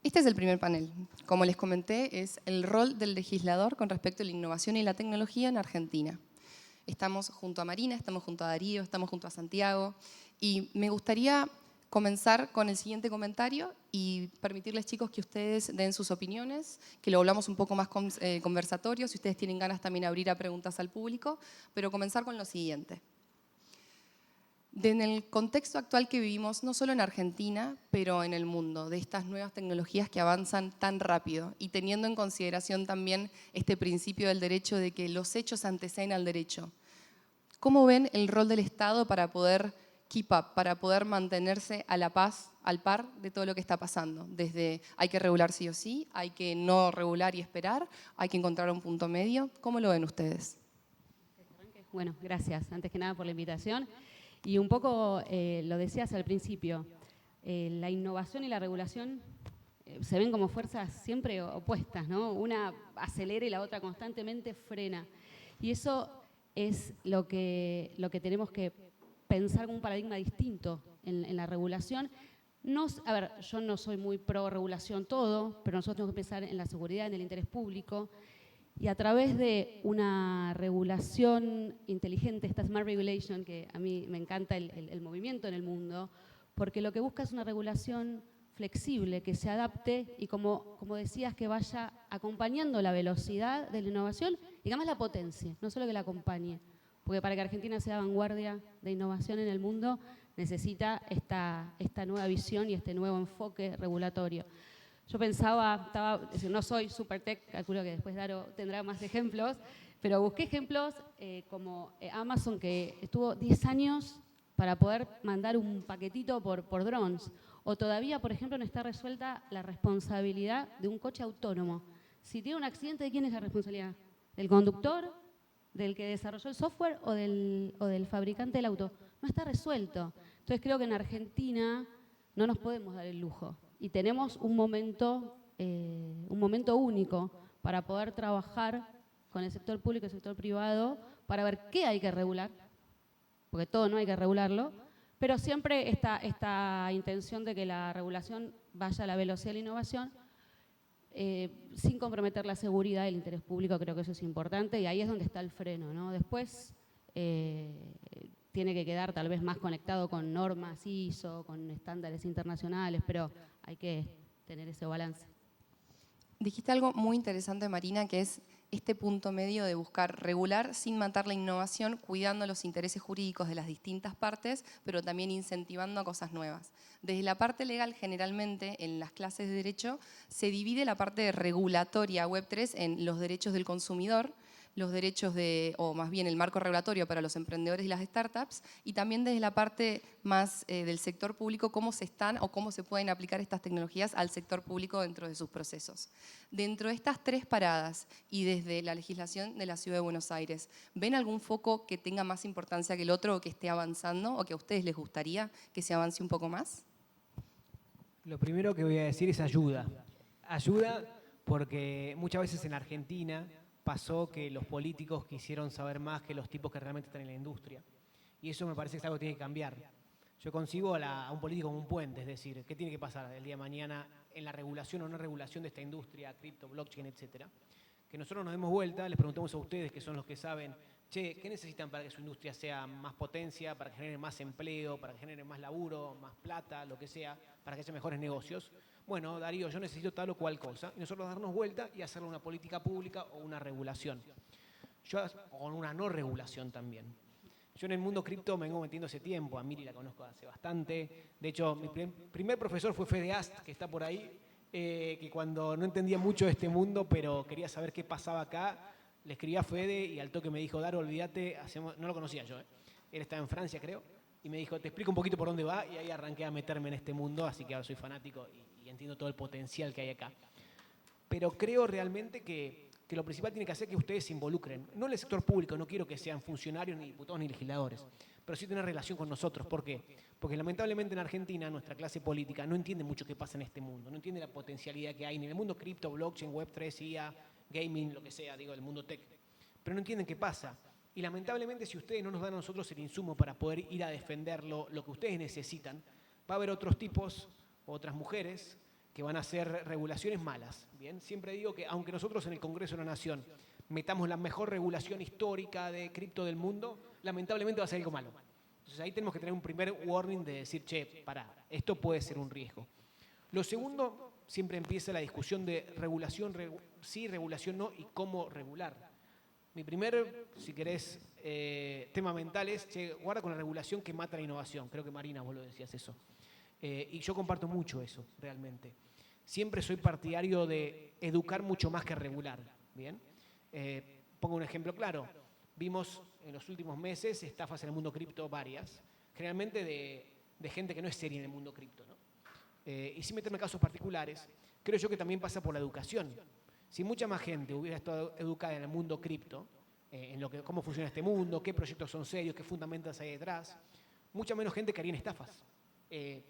Este es el primer panel. Como les comenté, es el rol del legislador con respecto a la innovación y la tecnología en Argentina. Estamos junto a Marina, estamos junto a Darío, estamos junto a Santiago y me gustaría comenzar con el siguiente comentario y permitirles, chicos, que ustedes den sus opiniones, que lo hablamos un poco más conversatorio, si ustedes tienen ganas también abrir a preguntas al público, pero comenzar con lo siguiente. En el contexto actual que vivimos, no solo en Argentina, pero en el mundo, de estas nuevas tecnologías que avanzan tan rápido y teniendo en consideración también este principio del derecho de que los hechos anteceden al derecho, ¿cómo ven el rol del Estado para poder keep up, para poder mantenerse a la paz, al par de todo lo que está pasando? Desde hay que regular sí o sí, hay que no regular y esperar, hay que encontrar un punto medio. ¿Cómo lo ven ustedes? Bueno, gracias, antes que nada por la invitación. Y un poco lo decías al principio, la innovación y la regulación se ven como fuerzas siempre opuestas, ¿no? Una acelera y la otra constantemente frena. Y eso es lo que tenemos que pensar como un paradigma distinto en la regulación. A ver, yo no soy muy pro regulación todo, pero nosotros tenemos que pensar en la seguridad, en el interés público. Y a través de una regulación inteligente, esta Smart Regulation, que a mí me encanta el movimiento en el mundo, porque lo que busca es una regulación flexible, que se adapte y como decías, que vaya acompañando la velocidad de la innovación y que además la potencie, no solo que la acompañe. Porque para que Argentina sea vanguardia de innovación en el mundo, necesita esta nueva visión y este nuevo enfoque regulatorio. Yo pensaba, no soy super tech, calculo que después Daro tendrá más ejemplos, pero busqué ejemplos como Amazon, que estuvo 10 años para poder mandar un paquetito por drones. O todavía, por ejemplo, no está resuelta la responsabilidad de un coche autónomo. Si tiene un accidente, ¿de quién es la responsabilidad? ¿Del conductor? ¿Del que desarrolló el software o del fabricante del auto? No está resuelto. Entonces creo que en Argentina no nos podemos dar el lujo. Y tenemos un momento único para poder trabajar con el sector público y el sector privado para ver qué hay que regular, porque todo no hay que regularlo, pero siempre esta intención de que la regulación vaya a la velocidad de la innovación, sin comprometer la seguridad y el interés público. Creo que eso es importante y ahí es donde está el freno, ¿no? Después tiene que quedar tal vez más conectado con normas ISO, con estándares internacionales, pero hay que tener ese balance. Dijiste algo muy interesante, Marina, que es este punto medio de buscar regular sin matar la innovación, cuidando los intereses jurídicos de las distintas partes, pero también incentivando a cosas nuevas. Desde la parte legal, generalmente, en las clases de Derecho, se divide la parte regulatoria Web3 en los derechos del consumidor, los derechos o más bien el marco regulatorio para los emprendedores y las startups, y también desde la parte más del sector público, cómo se están o cómo se pueden aplicar estas tecnologías al sector público dentro de sus procesos. Dentro de estas tres paradas y desde la legislación de la Ciudad de Buenos Aires, ¿ven algún foco que tenga más importancia que el otro o que esté avanzando o que a ustedes les gustaría que se avance un poco más? Lo primero que voy a decir es ayuda. Ayuda porque muchas veces en Argentina pasó que los políticos quisieron saber más que los tipos que realmente están en la industria. Y eso me parece que es algo que tiene que cambiar. Yo concibo a un político como un puente, es decir, ¿qué tiene que pasar el día de mañana en la regulación o no regulación de esta industria, cripto, blockchain, etcétera? Que nosotros nos demos vuelta, les preguntemos a ustedes, que son los que saben, che, ¿qué necesitan para que su industria sea más potencia, para que genere más empleo, para que genere más laburo, más plata, lo que sea, para que haya mejores negocios? Bueno, Darío, yo necesito tal o cual cosa. Y nosotros darnos vuelta y hacerle una política pública o una regulación. O una no regulación también. Yo en el mundo cripto me vengo metiendo hace tiempo, a Miri la conozco hace bastante. De hecho, mi primer profesor fue Fede Ast, que está por ahí, que cuando no entendía mucho de este mundo, pero quería saber qué pasaba acá, le escribí a Fede y al toque me dijo, Daro, olvídate, no lo conocía yo, él estaba en Francia, creo, y me dijo, te explico un poquito por dónde va, y ahí arranqué a meterme en este mundo, así que ahora soy fanático y entiendo todo el potencial que hay acá. Pero creo realmente que lo principal tiene que hacer que ustedes se involucren. No en el sector público, no quiero que sean funcionarios, ni diputados, ni legisladores, pero sí tener relación con nosotros. ¿Por qué? Porque lamentablemente en Argentina nuestra clase política no entiende mucho qué pasa en este mundo, no entiende la potencialidad que hay ni en el mundo cripto, blockchain, Web3, IA, gaming, lo que sea, digo, el mundo tech. Pero no entienden qué pasa. Y lamentablemente si ustedes no nos dan a nosotros el insumo para poder ir a defender lo que ustedes necesitan, va a haber otros tipos, otras mujeres, que van a ser regulaciones malas. Bien, siempre digo que aunque nosotros en el Congreso de la Nación metamos la mejor regulación histórica de cripto del mundo, lamentablemente va a ser algo malo. Entonces ahí tenemos que tener un primer warning de decir, che, pará, esto puede ser un riesgo. Lo segundo, siempre empieza la discusión de regulación, sí, regulación no, y cómo regular. Mi primer, si querés, tema mental es, che, guarda con la regulación que mata la innovación. Creo que Marina, vos lo decías eso. Y yo comparto mucho eso, realmente. Siempre soy partidario de educar mucho más que regular. ¿Bien? Pongo un ejemplo claro. Vimos en los últimos meses estafas en el mundo cripto varias, generalmente de gente que no es seria en el mundo cripto, ¿no? Y sin meterme en casos particulares, creo yo que también pasa por la educación. Si mucha más gente hubiera estado educada en el mundo cripto, en lo que, cómo funciona este mundo, qué proyectos son serios, qué fundamentos hay detrás, mucha menos gente caería en estafas.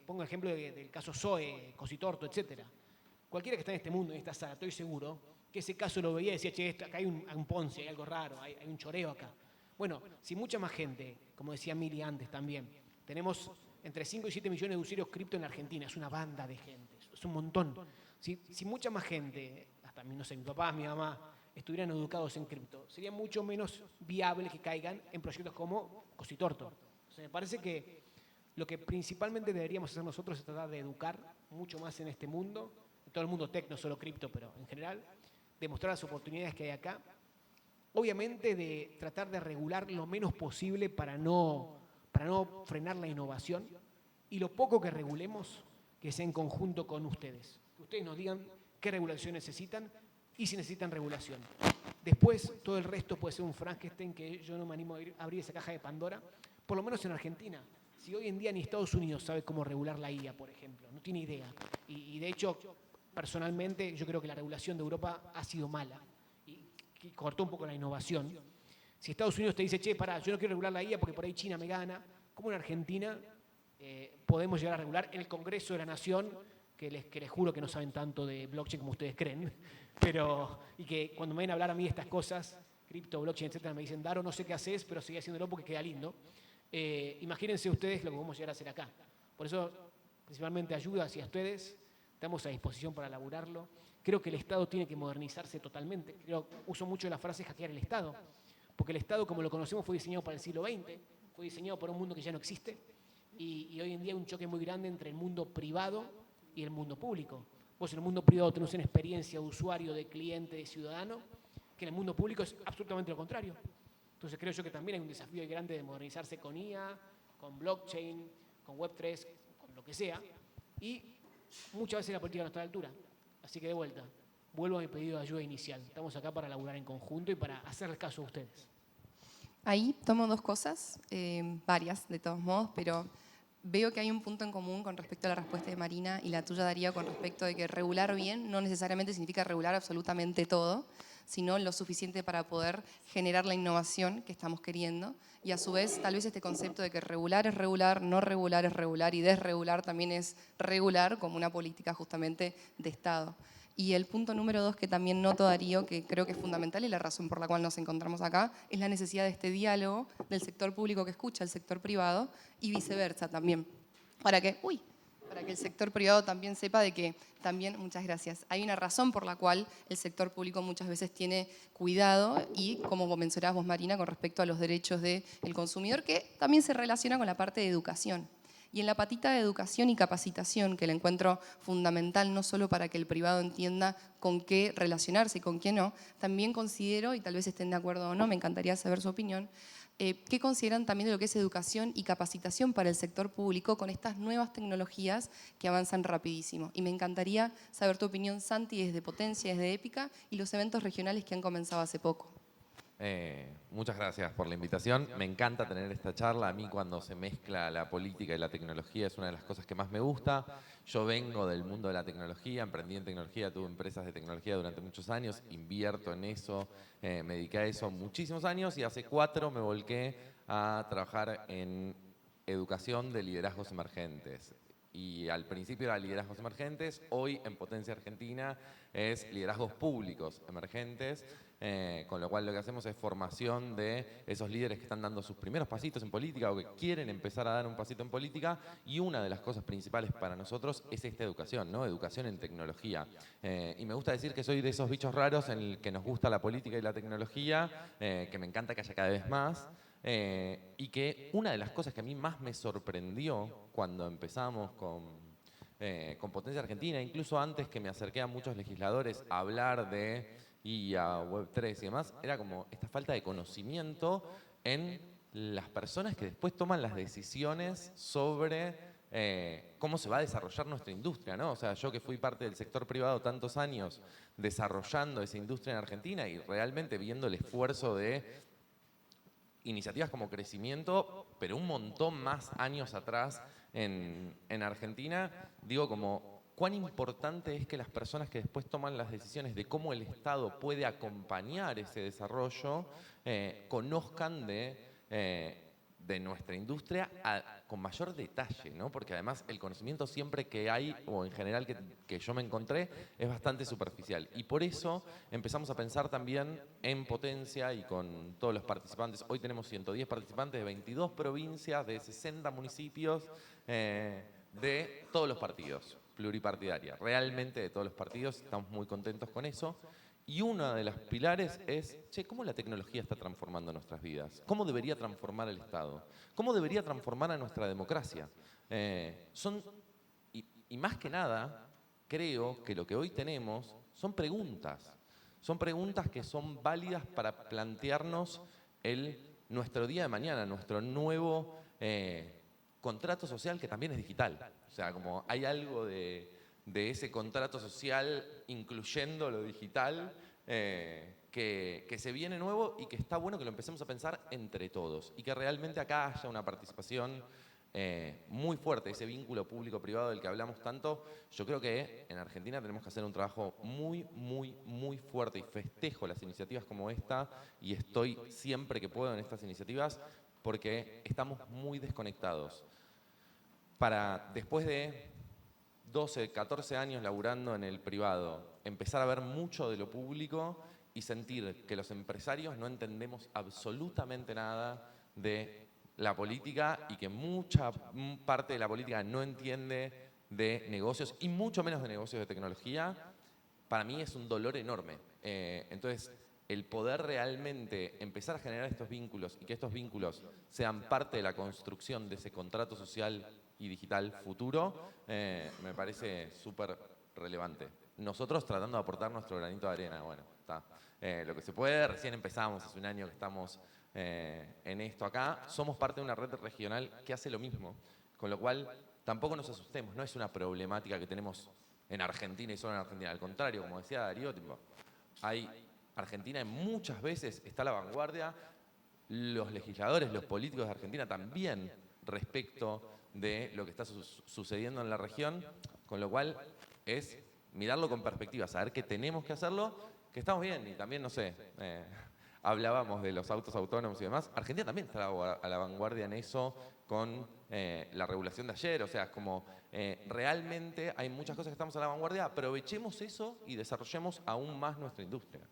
Pongo el ejemplo del caso Zoe, Cositorto, etc. Cualquiera que está en este mundo, en esta sala, estoy seguro que ese caso lo veía y decía, che, acá hay un Ponzi, hay algo raro, hay un choreo acá. Bueno, si mucha más gente, como decía Mili antes también, tenemos entre 5 y 7 millones de usuarios cripto en la Argentina, es una banda de gente, es un montón. Si mucha más gente, hasta no sé, mi papá, mi mamá, estuvieran educados en cripto, sería mucho menos viable que caigan en proyectos como Cositorto. O sea, me parece que lo que principalmente deberíamos hacer nosotros es tratar de educar mucho más en este mundo, en todo el mundo tech, no solo cripto, pero en general, demostrar las oportunidades que hay acá. Obviamente de tratar de regular lo menos posible para no frenar la innovación, y lo poco que regulemos, que sea en conjunto con ustedes. Que ustedes nos digan qué regulación necesitan y si necesitan regulación. Después, todo el resto puede ser un Frankenstein que yo no me animo a abrir esa caja de Pandora, por lo menos en Argentina. Si hoy en día ni Estados Unidos sabe cómo regular la IA, por ejemplo, no tiene idea. Y de hecho, personalmente, yo creo que la regulación de Europa ha sido mala y cortó un poco la innovación. Si Estados Unidos te dice, che, pará, yo no quiero regular la IA porque por ahí China me gana, ¿cómo en Argentina podemos llegar a regular en el Congreso de la Nación, que les juro que no saben tanto de blockchain como ustedes creen, y que cuando me ven a hablar a mí de estas cosas, cripto, blockchain, etcétera, me dicen, Daro, no sé qué haces, pero sigue haciéndolo porque queda lindo. Imagínense ustedes lo que vamos a llegar a hacer acá. Por eso, principalmente ayuda hacia ustedes, estamos a disposición para laburarlo. Creo que el Estado tiene que modernizarse totalmente. Uso mucho la frase hackear el Estado, porque el Estado, como lo conocemos, fue diseñado para el siglo XX, fue diseñado para un mundo que ya no existe, y hoy en día hay un choque muy grande entre el mundo privado y el mundo público. Vos en el mundo privado tenés una experiencia de usuario, de cliente, de ciudadano, que en el mundo público es absolutamente lo contrario. Entonces creo yo que también hay un desafío grande de modernizarse con IA, con blockchain, con Web3, con lo que sea, y muchas veces la política no está a la altura. Así que de vuelta, vuelvo a mi pedido de ayuda inicial. Estamos acá para laburar en conjunto y para hacerles caso a ustedes. Ahí tomo dos cosas, varias de todos modos, pero veo que hay un punto en común con respecto a la respuesta de Marina y la tuya, Darío, con respecto de que regular bien no necesariamente significa regular absolutamente todo, sino lo suficiente para poder generar la innovación que estamos queriendo. Y a su vez, tal vez este concepto de que regular es regular, no regular es regular y desregular también es regular como una política justamente de Estado. Y el punto número 2 que también noto, Darío, que creo que es fundamental y la razón por la cual nos encontramos acá, es la necesidad de este diálogo del sector público que escucha al sector privado y viceversa también. Para que el sector privado también sepa de que también, muchas gracias, hay una razón por la cual el sector público muchas veces tiene cuidado y, como mencionabas vos, Marina, con respecto a los derechos del consumidor, que también se relaciona con la parte de educación. Y en la patita de educación y capacitación, que la encuentro fundamental no solo para que el privado entienda con qué relacionarse y con qué no, también considero, y tal vez estén de acuerdo o no, me encantaría saber su opinión, ¿qué consideran también de lo que es educación y capacitación para el sector público con estas nuevas tecnologías que avanzan rapidísimo? Y me encantaría saber tu opinión, Santi, desde Potencia, desde Épica y los eventos regionales que han comenzado hace poco. Muchas gracias por la invitación. Me encanta tener esta charla. A mí cuando se mezcla la política y la tecnología es una de las cosas que más me gusta. Yo vengo del mundo de la tecnología, emprendí en tecnología, tuve empresas de tecnología durante muchos años, invierto en eso, me dediqué a eso muchísimos años y hace 4 me volqué a trabajar en educación de liderazgos emergentes. y al principio era liderazgos emergentes, hoy en Potencia Argentina es liderazgos públicos emergentes, con lo cual lo que hacemos es formación de esos líderes que están dando sus primeros pasitos en política o que quieren empezar a dar un pasito en política, y una de las cosas principales para nosotros es esta educación, ¿no? Educación en tecnología. Y me gusta decir que soy de esos bichos raros en el que nos gusta la política y la tecnología, que me encanta que haya cada vez más. Y que una de las cosas que a mí más me sorprendió cuando empezamos con Potencia Argentina, incluso antes que me acerqué a muchos legisladores a hablar de IA, Web3 y demás, era como esta falta de conocimiento en las personas que después toman las decisiones sobre cómo se va a desarrollar nuestra industria, ¿no? O sea, yo que fui parte del sector privado tantos años desarrollando esa industria en Argentina y realmente viendo el esfuerzo de iniciativas como Crecimiento, pero un montón más años atrás en Argentina, digo como cuán importante es que las personas que después toman las decisiones de cómo el Estado puede acompañar ese desarrollo, conozcan de nuestra industria con mayor detalle, ¿no? Porque además el conocimiento siempre que hay, o en general que yo me encontré, es bastante superficial. Y por eso empezamos a pensar también en Potencia y con todos los participantes. Hoy tenemos 110 participantes de 22 provincias, de 60 municipios, de todos los partidos, pluripartidaria. Realmente de todos los partidos, estamos muy contentos con eso. Y uno de los pilares es, ¿cómo la tecnología está transformando nuestras vidas? ¿Cómo debería transformar el Estado? ¿Cómo debería transformar a nuestra democracia? Y más que nada, creo que lo que hoy tenemos son preguntas. Son preguntas que son válidas para plantearnos nuestro día de mañana, nuestro nuevo contrato social que también es digital. O sea, como hay algo de ese contrato social, incluyendo lo digital, que se viene nuevo y que está bueno que lo empecemos a pensar entre todos y que realmente acá haya una participación muy fuerte, ese vínculo público-privado del que hablamos tanto. Yo creo que en Argentina tenemos que hacer un trabajo muy, muy, muy fuerte y festejo las iniciativas como esta y estoy siempre que puedo en estas iniciativas porque estamos muy desconectados. Para después de 12, 14 años laburando en el privado, empezar a ver mucho de lo público y sentir que los empresarios no entendemos absolutamente nada de la política y que mucha parte de la política no entiende de negocios y mucho menos de negocios de tecnología, para mí es un dolor enorme. Entonces, el poder realmente empezar a generar estos vínculos y que estos vínculos sean parte de la construcción de ese contrato social y digital futuro, me parece súper relevante. Nosotros tratando de aportar nuestro granito de arena, bueno, está. Lo que se puede, recién empezamos, hace un año que estamos en esto acá, somos parte de una red regional que hace lo mismo, con lo cual tampoco nos asustemos, no es una problemática que tenemos en Argentina y solo en Argentina, al contrario, como decía Darío, Argentina muchas veces está a la vanguardia, los legisladores, los políticos de Argentina también respecto de lo que está sucediendo en la región, con lo cual es mirarlo con perspectiva, saber que tenemos que hacerlo, que estamos bien y también, no sé, hablábamos de los autos autónomos y demás, Argentina también está a la vanguardia en eso con la regulación de ayer, o sea, es como realmente hay muchas cosas que estamos a la vanguardia, aprovechemos eso y desarrollemos aún más nuestra industria.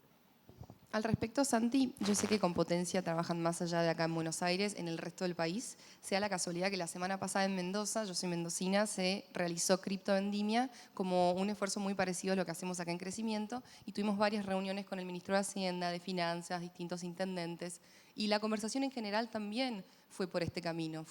Al respecto, Santi, yo sé que con Potencia trabajan más allá de acá en Buenos Aires, en el resto del país. Sea la casualidad que la semana pasada en Mendoza, yo soy mendocina, se realizó Criptovendimia como un esfuerzo muy parecido a lo que hacemos acá en Crecimiento y tuvimos varias reuniones con el Ministro de Hacienda, de Finanzas, distintos intendentes y la conversación en general también fue por este camino.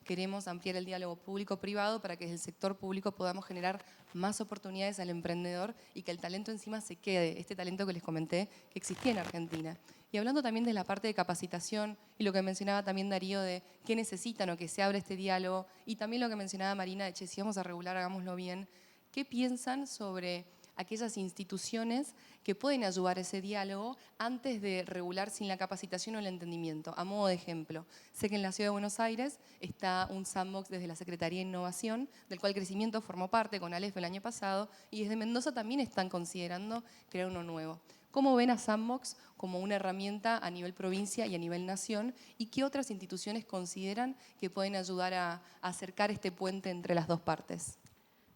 Queremos ampliar el diálogo público-privado para que desde el sector público podamos generar más oportunidades al emprendedor y que el talento encima se quede, este talento que les comenté que existía en Argentina. Y hablando también de la parte de capacitación y lo que mencionaba también Darío de qué necesitan o que se abra este diálogo y también lo que mencionaba Marina de si vamos a regular, hagámoslo bien, ¿qué piensan sobre aquellas instituciones que pueden ayudar a ese diálogo antes de regular sin la capacitación o el entendimiento? A modo de ejemplo, sé que en la Ciudad de Buenos Aires está un sandbox desde la Secretaría de Innovación, del cual Crecimiento formó parte con Aleph el año pasado, y desde Mendoza también están considerando crear uno nuevo. ¿Cómo ven a Sandbox como una herramienta a nivel provincia y a nivel nación? ¿Y qué otras instituciones consideran que pueden ayudar a acercar este puente entre las dos partes?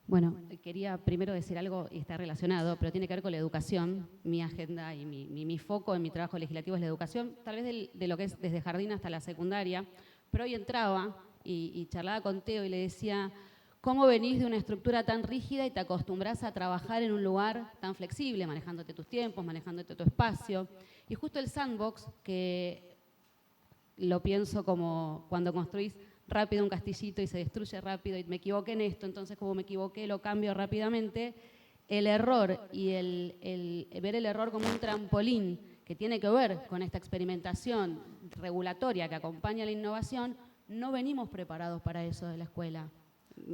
Bueno, quería primero decir algo, y está relacionado, pero tiene que ver con la educación. Mi agenda y mi foco en mi trabajo legislativo es la educación, tal vez de lo que es desde jardín hasta la secundaria, pero hoy entraba y charlaba con Teo y le decía, ¿cómo venís de una estructura tan rígida y te acostumbras a trabajar en un lugar tan flexible, manejándote tus tiempos, manejándote tu espacio? Y justo el sandbox, que lo pienso como cuando construís rápido un castillito y se destruye rápido y me equivoqué en esto, entonces como me equivoqué lo cambio rápidamente. El error y ver el error como un trampolín que tiene que ver con esta experimentación regulatoria que acompaña la innovación, no venimos preparados para eso de la escuela.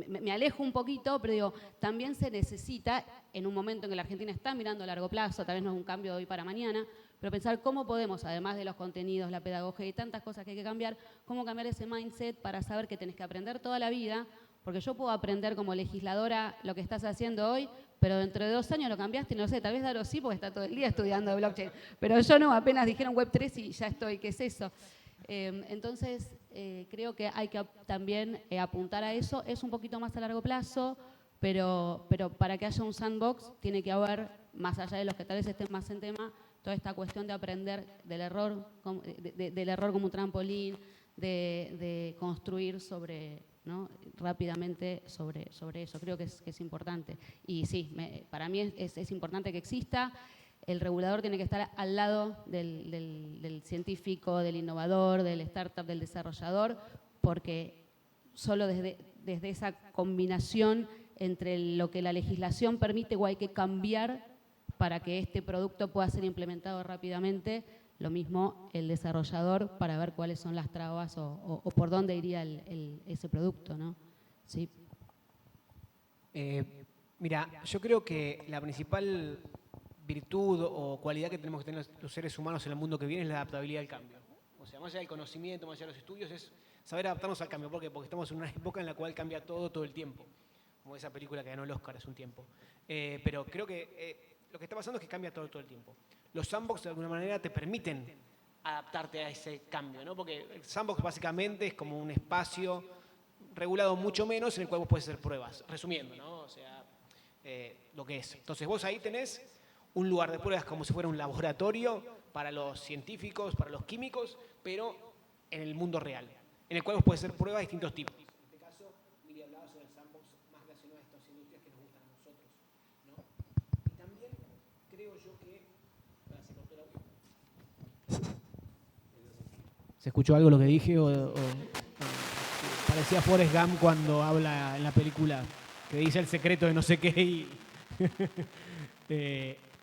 Me alejo un poquito, pero digo, también se necesita, en un momento en que la Argentina está mirando a largo plazo, tal vez no es un cambio de hoy para mañana, pero pensar cómo podemos, además de los contenidos, la pedagogía y tantas cosas que hay que cambiar, cómo cambiar ese mindset para saber que tenés que aprender toda la vida, porque yo puedo aprender como legisladora lo que estás haciendo hoy, pero dentro de 2 años lo cambiaste y no sé, tal vez Daro sí, porque está todo el día estudiando blockchain, pero yo no, apenas dijeron Web3 y ya estoy, ¿qué es eso? Entonces, creo que hay que también apuntar a eso. Es un poquito más a largo plazo, pero para que haya un sandbox tiene que haber, más allá de los que tal vez estén más en tema, toda esta cuestión de aprender del error, del error como un trampolín, de construir sobre, ¿no? rápidamente sobre eso. Creo que es importante. Y sí, para mí es importante que exista. El regulador tiene que estar al lado del científico, del innovador, del startup, del desarrollador, porque solo desde esa combinación entre lo que la legislación permite o hay que cambiar para que este producto pueda ser implementado rápidamente, lo mismo el desarrollador para ver cuáles son las trabas o por dónde iría ese producto, ¿no? Sí. Mira, yo creo que la principal virtud o cualidad que tenemos que tener los seres humanos en el mundo que viene es la adaptabilidad al cambio. O sea, más allá del conocimiento, más allá de los estudios, es saber adaptarnos al cambio. ¿Por qué? Porque estamos en una época en la cual cambia todo el tiempo. Como esa película que ganó el Oscar hace un tiempo. Pero creo que lo que está pasando es que cambia todo el tiempo. Los sandbox de alguna manera te permiten adaptarte a ese cambio, ¿no? Porque el sandbox básicamente es como un espacio regulado mucho menos en el cual vos puedes hacer pruebas, resumiendo, ¿no? O sea, lo que es. Entonces vos ahí tenés un lugar de pruebas como si fuera un laboratorio para los científicos, para los químicos, pero en el mundo real, en el cual vos podés hacer pruebas de distintos tipos. En este caso, Miri hablaba sobre el sandbox más relacionado a estas industrias que nos gustan a nosotros, ¿no? Y también creo yo que... ¿Se cortó el audio? ¿Se escuchó algo lo que dije? Parecía Forrest Gump cuando habla en la película que dice el secreto de no sé qué y...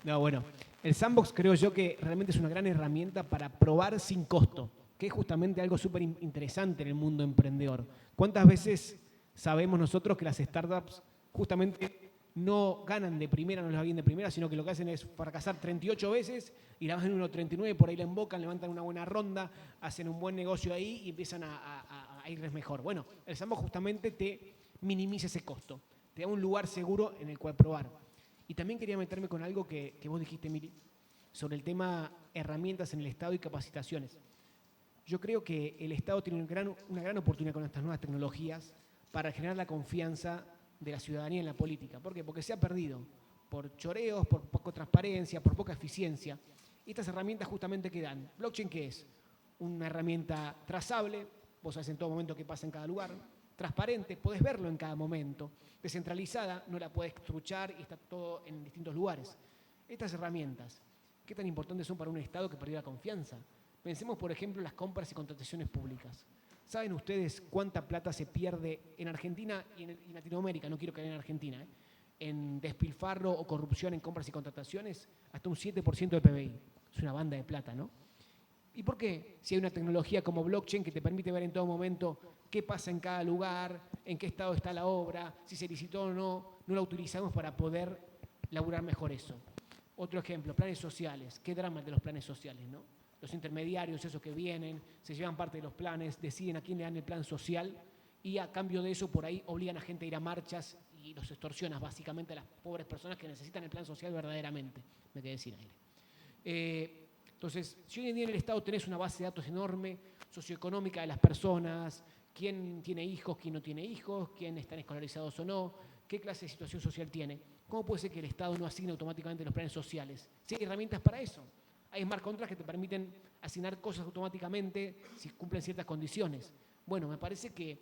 No, bueno, el sandbox creo yo que realmente es una gran herramienta para probar sin costo, que es justamente algo súper interesante en el mundo emprendedor. ¿Cuántas veces sabemos nosotros que las startups justamente no ganan de primera, no les va bien de primera, sino que lo que hacen es fracasar 38 veces y la hacen 1.39, por ahí la embocan, levantan una buena ronda, hacen un buen negocio ahí y empiezan a irles mejor? Bueno, el sandbox justamente te minimiza ese costo, te da un lugar seguro en el cual probar. Y también quería meterme con algo que vos dijiste, Miri, sobre el tema herramientas en el Estado y capacitaciones. Yo creo que el Estado tiene una gran oportunidad con estas nuevas tecnologías para generar la confianza de la ciudadanía en la política. ¿Por qué? Porque se ha perdido por choreos, por poca transparencia, por poca eficiencia. Y estas herramientas justamente ¿qué dan? ¿Blockchain qué es? Una herramienta trazable, vos sabés en todo momento qué pasa en cada lugar, transparente, podés verlo en cada momento, descentralizada, no la podés truchar y está todo en distintos lugares. Estas herramientas, ¿qué tan importantes son para un Estado que perdió la confianza? Pensemos, por ejemplo, en las compras y contrataciones públicas. ¿Saben ustedes cuánta plata se pierde en Argentina y en Latinoamérica? No quiero caer en Argentina, en despilfarro o corrupción en compras y contrataciones, hasta un 7% del PBI. Es una banda de plata, ¿no? ¿Y por qué? Si hay una tecnología como blockchain que te permite ver en todo momento qué pasa en cada lugar, en qué estado está la obra, si se licitó o no, no la utilizamos para poder laburar mejor eso. Otro ejemplo, planes sociales. Qué drama de los planes sociales, ¿no? Los intermediarios, esos que vienen, se llevan parte de los planes, deciden a quién le dan el plan social y a cambio de eso por ahí obligan a gente a ir a marchas y los extorsionan básicamente a las pobres personas que necesitan el plan social verdaderamente. Me quedé sin aire. Entonces, si hoy en día en el Estado tenés una base de datos enorme, socioeconómica de las personas, quién tiene hijos, quién no tiene hijos, quién están escolarizados o no, qué clase de situación social tiene, ¿cómo puede ser que el Estado no asigne automáticamente los planes sociales? Si hay herramientas para eso. Hay smart contracts que te permiten asignar cosas automáticamente si cumplen ciertas condiciones. Bueno, me parece que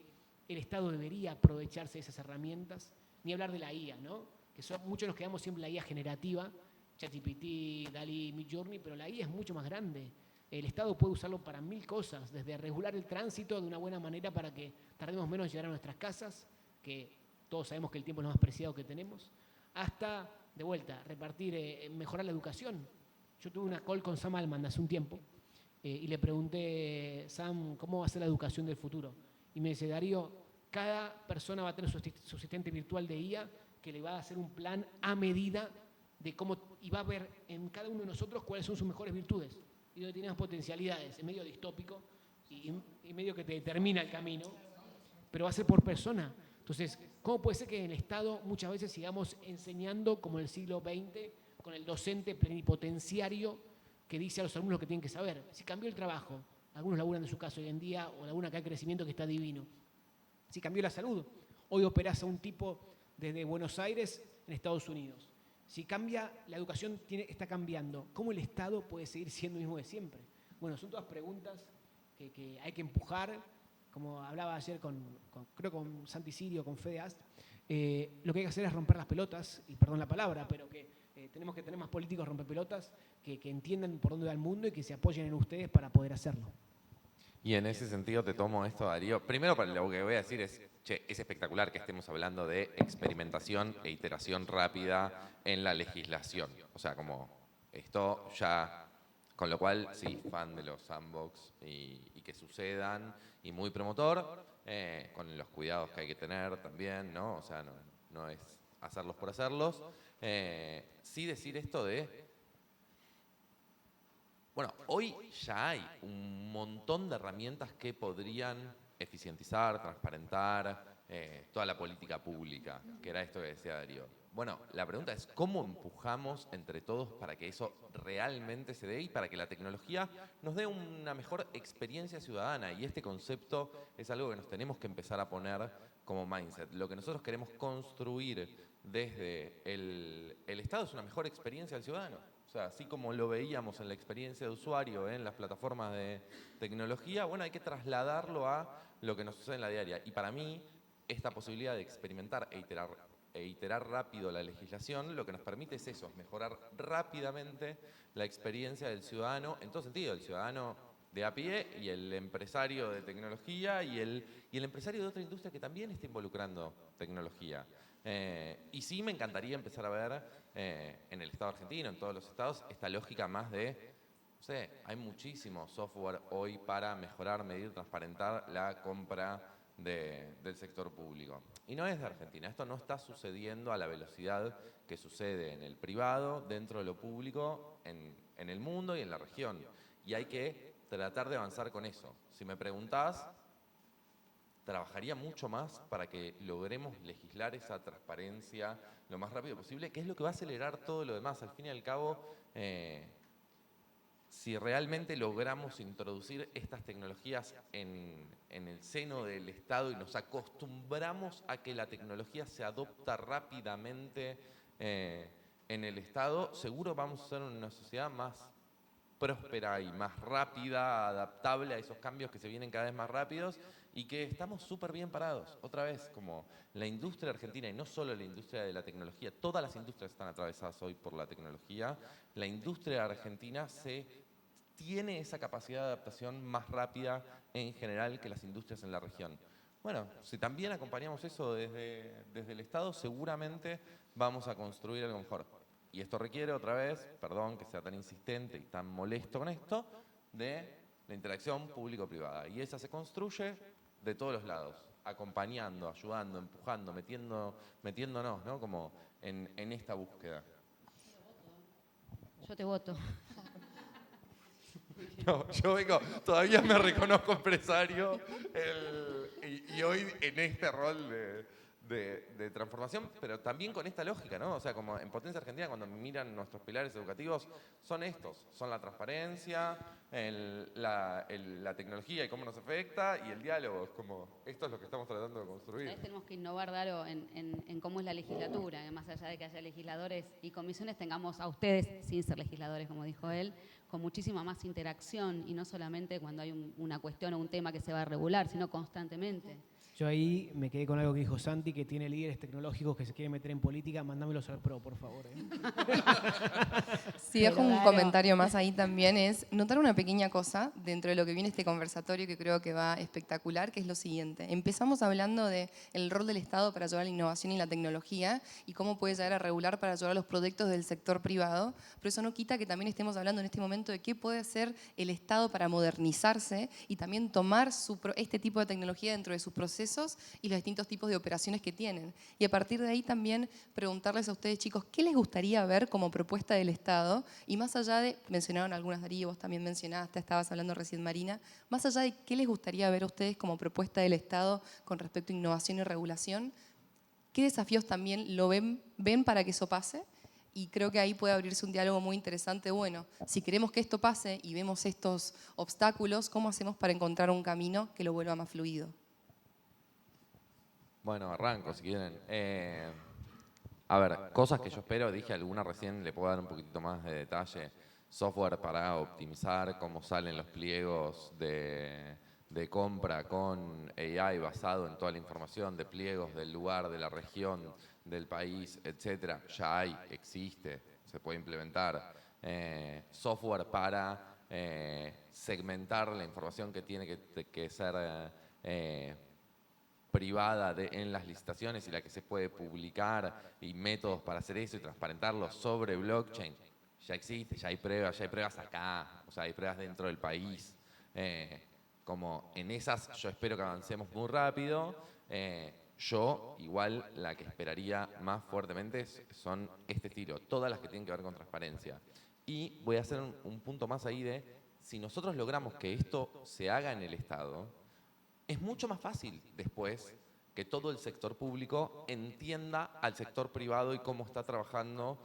el Estado debería aprovecharse de esas herramientas, ni hablar de la IA, ¿no? Muchos nos quedamos siempre en la IA generativa, ChatGPT, DALL-E, Midjourney, pero la IA es mucho más grande. El Estado puede usarlo para 1000 cosas, desde regular el tránsito de una buena manera para que tardemos menos en llegar a nuestras casas, que todos sabemos que el tiempo es lo más preciado que tenemos, hasta, de vuelta, mejorar la educación. Yo tuve una call con Sam Altman hace un tiempo y le pregunté, Sam, ¿cómo va a ser la educación del futuro? Y me dice, Darío, cada persona va a tener su asistente virtual de IA que le va a hacer un plan a medida de cómo, y va a ver en cada uno de nosotros cuáles son sus mejores virtudes y donde tenemos potencialidades. Es medio distópico y medio que te determina el camino, pero va a ser por persona. Entonces, ¿cómo puede ser que en el Estado muchas veces sigamos enseñando como en el siglo XX con el docente plenipotenciario que dice a los alumnos lo que tienen que saber? Si cambió el trabajo, algunos laburan de su casa hoy en día o laburan acá el crecimiento que está divino. Si cambió la salud, hoy operás a un tipo desde Buenos Aires en Estados Unidos. Si cambia, la educación está cambiando. ¿Cómo el Estado puede seguir siendo el mismo de siempre? Bueno, son todas preguntas que hay que empujar. Como hablaba ayer creo con Santi Sirio, con Fede Ast, lo que hay que hacer es romper las pelotas, y perdón la palabra, pero que tenemos que tener más políticos rompepelotas que entiendan por dónde va el mundo y que se apoyen en ustedes para poder hacerlo. Y en ese sentido te tomo esto, Darío. Primero, lo que voy a decir es, es espectacular que estemos hablando de experimentación e iteración rápida en la legislación. O sea, como esto ya, con lo cual, sí, fan de los sandbox y que sucedan, y muy promotor, con los cuidados que hay que tener también, ¿no? O sea, no es hacerlos por hacerlos. Sí decir esto de... Bueno, hoy ya hay un montón de herramientas que podrían eficientizar, transparentar toda la política pública, que era esto que decía Darío. Bueno, la pregunta es cómo empujamos entre todos para que eso realmente se dé y para que la tecnología nos dé una mejor experiencia ciudadana. Y este concepto es algo que nos tenemos que empezar a poner como mindset. Lo que nosotros queremos construir desde el Estado es una mejor experiencia del ciudadano. O sea, así como lo veíamos en la experiencia de usuario en las plataformas de tecnología, bueno, hay que trasladarlo a lo que nos sucede en la diaria. Y para mí, esta posibilidad de experimentar e iterar rápido la legislación, lo que nos permite es eso, mejorar rápidamente la experiencia del ciudadano, en todo sentido, el ciudadano de a pie y el empresario de tecnología y el empresario de otra industria que también está involucrando tecnología. Y sí me encantaría empezar a ver en el Estado argentino, en todos los estados, esta lógica más de, no sé, hay muchísimo software hoy para mejorar, medir, transparentar la compra del sector público. Y no es de Argentina, esto no está sucediendo a la velocidad que sucede en el privado, dentro de lo público, en el mundo y en la región. Y hay que tratar de avanzar con eso. Si me preguntás, trabajaría mucho más para que logremos legislar esa transparencia lo más rápido posible, que es lo que va a acelerar todo lo demás. Al fin y al cabo, si realmente logramos introducir estas tecnologías en el seno del Estado y nos acostumbramos a que la tecnología se adopta rápidamente en el Estado, seguro vamos a ser una sociedad más próspera y más rápida, adaptable a esos cambios que se vienen cada vez más rápidos y que estamos súper bien parados. Otra vez, como la industria argentina, y no solo la industria de la tecnología, todas las industrias están atravesadas hoy por la tecnología, la industria argentina tiene esa capacidad de adaptación más rápida en general que las industrias en la región. Bueno, si también acompañamos eso desde el Estado, seguramente vamos a construir algo mejor. Y esto requiere, otra vez, perdón que sea tan insistente y tan molesto con esto, de la interacción público-privada. Y esa se construye de todos los lados, acompañando, ayudando, empujando, metiéndonos, ¿no? Como en esta búsqueda. Yo te voto. No, yo vengo, todavía me reconozco empresario y hoy en este rol de transformación, pero también con esta lógica, ¿no? O sea, como en Potencia Argentina, cuando miran nuestros pilares educativos, son estos, son la transparencia, la tecnología y cómo nos afecta, y el diálogo, es como, esto es lo que estamos tratando de construir. Tenemos que innovar, Daro, en cómo es la legislatura, que más allá de que haya legisladores y comisiones, tengamos a ustedes, sin ser legisladores, como dijo él, con muchísima más interacción, y no solamente cuando hay una cuestión o un tema que se va a regular, sino constantemente. Yo ahí me quedé con algo que dijo Santi, que tiene líderes tecnológicos que se quieren meter en política. Mandámelos al PRO, por favor. Si dejo Pero, un Daro, comentario más ahí también, es notar una pequeña cosa dentro de lo que viene este conversatorio que creo que va espectacular, que es lo siguiente. Empezamos hablando del rol del Estado para ayudar a la innovación y la tecnología y cómo puede llegar a regular para ayudar a los proyectos del sector privado, pero eso no quita que también estemos hablando en este momento de qué puede hacer el Estado para modernizarse y también tomar este tipo de tecnología dentro de sus procesos y los distintos tipos de operaciones que tienen. Y a partir de ahí también preguntarles a ustedes, chicos, ¿qué les gustaría ver como propuesta del Estado? Y más allá de, mencionaron algunas, Darío, vos también mencionaste, estabas hablando recién, Marina, más allá de qué les gustaría ver a ustedes como propuesta del Estado con respecto a innovación y regulación, ¿qué desafíos también ven para que eso pase? Y creo que ahí puede abrirse un diálogo muy interesante. Bueno, si queremos que esto pase y vemos estos obstáculos, ¿cómo hacemos para encontrar un camino que lo vuelva más fluido? Bueno, arranco si quieren. A ver, cosas que yo espero, dije alguna recién, le puedo dar un poquitito más de detalle. Software para optimizar cómo salen los pliegos de compra con AI basado en toda la información de pliegos del lugar, de la región, del país, etcétera. Ya hay, existe, se puede implementar. Software para segmentar la información que tiene que ser privada en las licitaciones y la que se puede publicar y métodos para hacer eso y transparentarlo sobre blockchain. Ya existe, ya hay pruebas acá, o sea, hay pruebas dentro del país. Como en esas yo espero que avancemos muy rápido. Yo, igual, la que esperaría más fuertemente son este estilo, todas las que tienen que ver con transparencia. Y voy a hacer un punto más ahí de, si nosotros logramos que esto se haga en el Estado, es mucho más fácil después que todo el sector público entienda al sector privado y cómo está trabajando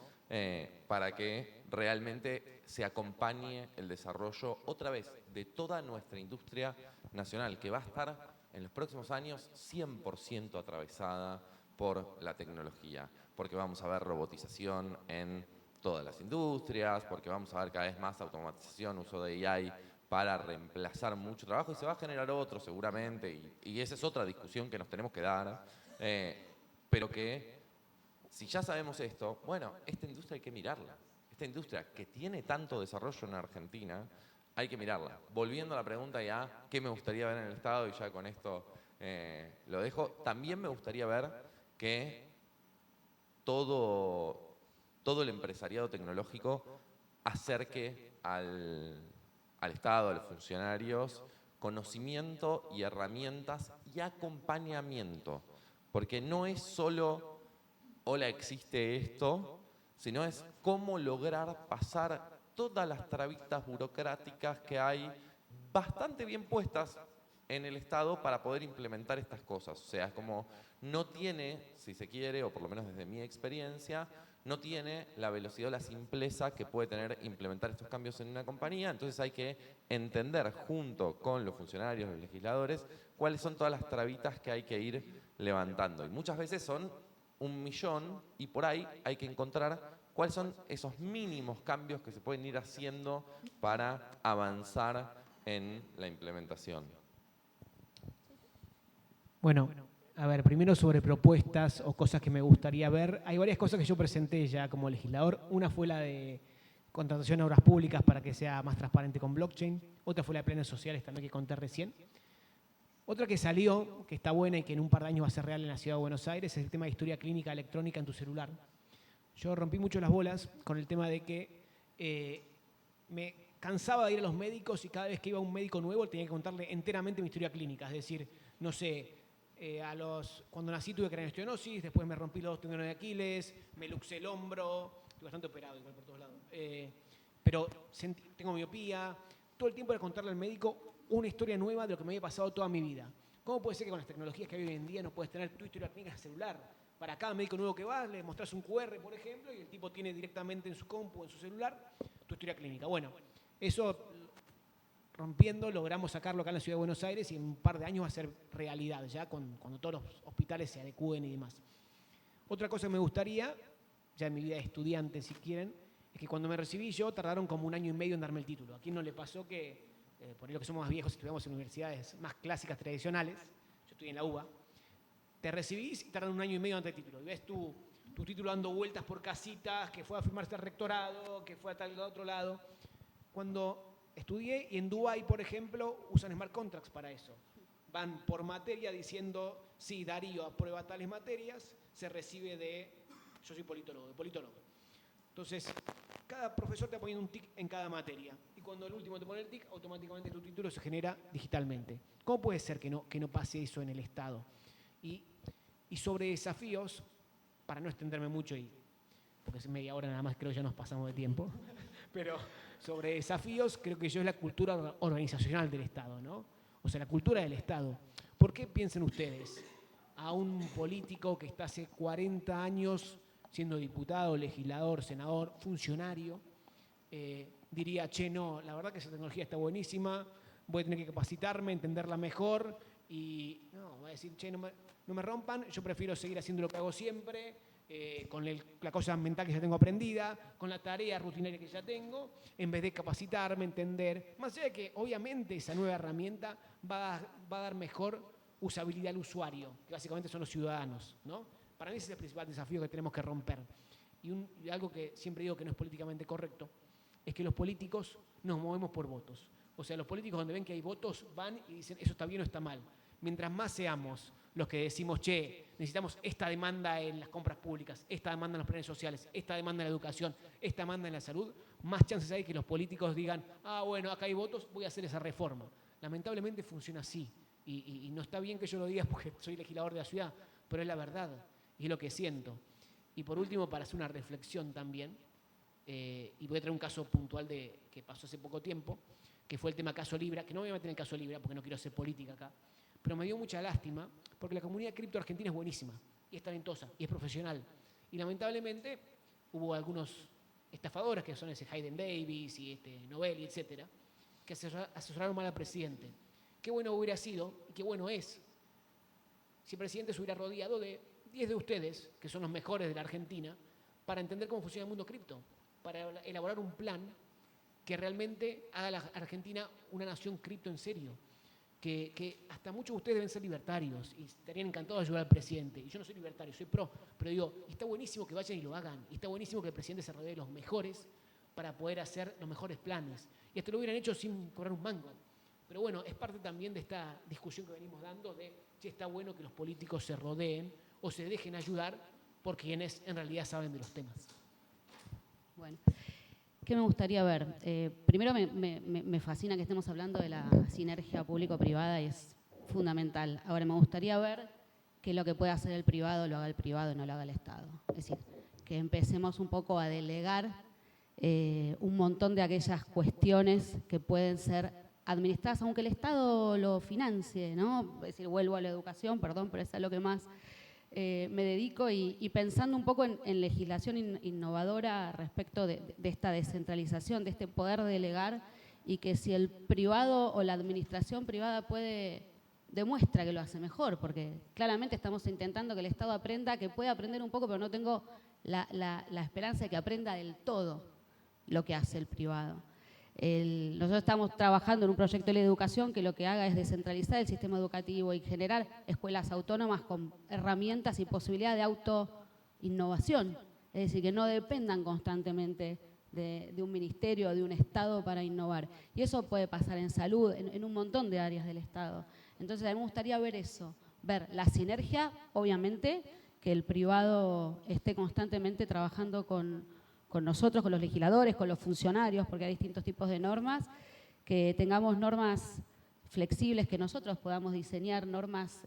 para que realmente se acompañe el desarrollo, otra vez, de toda nuestra industria nacional, que va a estar en los próximos años 100% atravesada por la tecnología, porque vamos a ver robotización en todas las industrias, porque vamos a ver cada vez más automatización, uso de AI para reemplazar mucho trabajo y se va a generar otro seguramente, y esa es otra discusión que nos tenemos que dar, pero que si ya sabemos esto, bueno, esta industria hay que mirarla, esta industria que tiene tanto desarrollo en Argentina, hay que mirarla. Volviendo a la pregunta ya, ¿qué me gustaría ver en el Estado? Y ya con esto lo dejo, también me gustaría ver que todo el empresariado tecnológico acerque al Estado, a los funcionarios, conocimiento y herramientas y acompañamiento. Porque no es solo, hola, existe esto, sino es cómo lograr pasar todas las trabitas burocráticas que hay bastante bien puestas en el Estado para poder implementar estas cosas. O sea, es como no tiene, si se quiere, o por lo menos desde mi experiencia, no tiene la velocidad o la simpleza que puede tener implementar estos cambios en una compañía. Entonces hay que entender junto con los funcionarios, los legisladores, cuáles son todas las trabitas que hay que ir levantando. Y muchas veces son 1.000.000 y por ahí hay que encontrar cuáles son esos mínimos cambios que se pueden ir haciendo para avanzar en la implementación. Bueno, a ver, primero sobre propuestas o cosas que me gustaría ver. Hay varias cosas que yo presenté ya como legislador. Una fue la de contratación de obras públicas para que sea más transparente con blockchain. Otra fue la de planes sociales también que conté recién. Otra que salió, que está buena y que en un par de años va a ser real en la Ciudad de Buenos Aires, es el tema de historia clínica electrónica en tu celular. Yo rompí mucho las bolas con el tema de que me cansaba de ir a los médicos y cada vez que iba a un médico nuevo tenía que contarle enteramente mi historia clínica. Es decir, no sé, cuando nací tuve craneoestenosis, después me rompí los dos tendones de Aquiles, me luxé el hombro, estoy bastante operado igual por todos lados. Pero tengo miopía, todo el tiempo era contarle al médico una historia nueva de lo que me había pasado toda mi vida. ¿Cómo puede ser que con las tecnologías que hay hoy en día no puedes tener tu historia clínica en el celular? Para cada médico nuevo que vas, le mostrás un QR, por ejemplo, y el tipo tiene directamente en su compu, en su celular, tu historia clínica. Bueno, eso rompiendo, logramos sacarlo acá en la Ciudad de Buenos Aires y en un par de años va a ser realidad, ya cuando todos los hospitales se adecúen y demás. Otra cosa que me gustaría, ya en mi vida de estudiante si quieren, es que cuando me recibí yo tardaron como 1 año y medio en darme el título. ¿A quién no le pasó que, por ahí los que somos más viejos, estudiamos en universidades más clásicas, tradicionales, yo estoy en la UBA, te recibís y tardan 1 año y medio antes del título. Y ves tu título dando vueltas por casitas, que fue a firmarse al rectorado, que fue a tal otro lado. Cuando estudié, y en Dubái, por ejemplo, usan smart contracts para eso. Van por materia diciendo, sí, Darío aprueba tales materias, se recibe de, yo soy politólogo, de politólogo. Entonces, cada profesor te va poniendo un tic en cada materia. Y cuando el último te pone el tic, automáticamente tu título se genera digitalmente. ¿Cómo puede ser que no pase eso en el Estado? Y sobre desafíos, para no extenderme mucho, porque es media hora nada más, creo que ya nos pasamos de tiempo, pero sobre desafíos creo que yo es la cultura organizacional del Estado, ¿no? O sea, la cultura del Estado. ¿Por qué piensen ustedes a un político que está hace 40 años siendo diputado, legislador, senador, funcionario, diría, che, no, la verdad que esa tecnología está buenísima, voy a tener que capacitarme, entenderla mejor, y no, va a decir, che, no me rompan, yo prefiero seguir haciendo lo que hago siempre, con la cosa mental que ya tengo aprendida, con la tarea rutinaria que ya tengo, en vez de capacitarme, entender, más allá de que obviamente esa nueva herramienta va a dar mejor usabilidad al usuario, que básicamente son los ciudadanos, ¿no? Para mí ese es el principal desafío que tenemos que romper. Y algo que siempre digo que no es políticamente correcto, es que los políticos nos movemos por votos. O sea, los políticos donde ven que hay votos van y dicen eso está bien o está mal. Mientras más seamos los que decimos, che, necesitamos esta demanda en las compras públicas, esta demanda en los planes sociales, esta demanda en la educación, esta demanda en la salud, más chances hay que los políticos digan, bueno, acá hay votos, voy a hacer esa reforma. Lamentablemente funciona así. Y no está bien que yo lo diga porque soy legislador de la ciudad, pero es la verdad y es lo que siento. Y por último, para hacer una reflexión también, y voy a traer un caso puntual que pasó hace poco tiempo, que fue el tema Caso Libra, que no me voy a meter en el Caso Libra porque no quiero hacer política acá, pero me dio mucha lástima porque la comunidad cripto argentina es buenísima y es talentosa y es profesional. Y lamentablemente hubo algunos estafadores, que son ese Hayden Davis y Novelli, etcétera, que asesoraron mal al presidente. Qué bueno hubiera sido y qué bueno es si el presidente se hubiera rodeado de 10 de ustedes, que son los mejores de la Argentina, para entender cómo funciona el mundo cripto, para elaborar un plan que realmente haga a la Argentina una nación cripto en serio. Que hasta muchos de ustedes deben ser libertarios y estarían encantados de ayudar al presidente. Y yo no soy libertario, soy pro, pero digo, está buenísimo que vayan y lo hagan. Y está buenísimo que el presidente se rodee de los mejores para poder hacer los mejores planes. Y hasta lo hubieran hecho sin cobrar un mango. Pero bueno, es parte también de esta discusión que venimos dando de si está bueno que los políticos se rodeen o se dejen ayudar por quienes en realidad saben de los temas. Bueno, ¿qué me gustaría ver? Primero me fascina que estemos hablando de la sinergia público-privada y es fundamental. Ahora, me gustaría ver que lo que puede hacer el privado lo haga el privado y no lo haga el Estado. Es decir, que empecemos un poco a delegar un montón de aquellas cuestiones que pueden ser administradas, aunque el Estado lo financie, ¿no? Es decir, vuelvo a la educación, perdón, pero es a lo que más me dedico y pensando un poco en legislación innovadora respecto de esta descentralización, de este poder delegar y que si el privado o la administración privada demuestra que lo hace mejor, porque claramente estamos intentando que el Estado aprenda, que pueda aprender un poco, pero no tengo la esperanza de que aprenda del todo lo que hace el privado. Nosotros estamos trabajando en un proyecto de ley de educación que lo que haga es descentralizar el sistema educativo y generar escuelas autónomas con herramientas y posibilidad de autoinnovación. Es decir, que no dependan constantemente de un ministerio o de un Estado para innovar. Y eso puede pasar en salud, en un montón de áreas del Estado. Entonces, a mí me gustaría ver eso, ver la sinergia, obviamente, que el privado esté constantemente trabajando con nosotros, con los legisladores, con los funcionarios, porque hay distintos tipos de normas, que tengamos normas flexibles, que nosotros podamos diseñar normas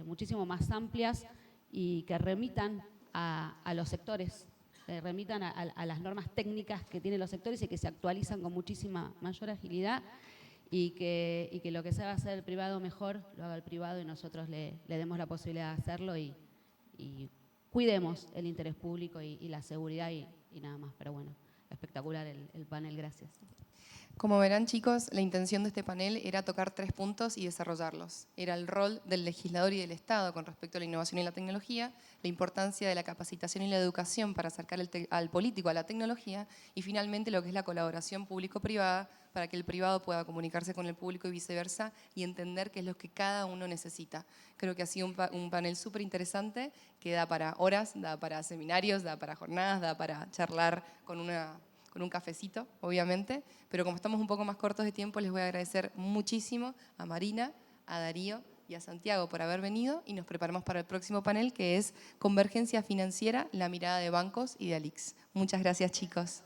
muchísimo más amplias y que remitan a los sectores, remitan a las normas técnicas que tienen los sectores y que se actualizan con muchísima mayor agilidad y que lo que se va a hacer el privado mejor, lo haga el privado y nosotros le demos la posibilidad de hacerlo y cuidemos el interés público y la seguridad y nada más. Pero bueno, espectacular el panel, gracias. Como verán, chicos, la intención de este panel era tocar 3 puntos y desarrollarlos. Era el rol del legislador y del Estado con respecto a la innovación y la tecnología, la importancia de la capacitación y la educación para acercar al político a la tecnología y finalmente lo que es la colaboración público-privada para que el privado pueda comunicarse con el público y viceversa y entender qué es lo que cada uno necesita. Creo que ha sido un panel súper interesante que da para horas, da para seminarios, da para jornadas, da para charlar con un cafecito, obviamente, pero como estamos un poco más cortos de tiempo, les voy a agradecer muchísimo a Marina, a Darío y a Santiago por haber venido y nos preparamos para el próximo panel que es Convergencia Financiera, la mirada de bancos y de Alix. Muchas gracias, chicos.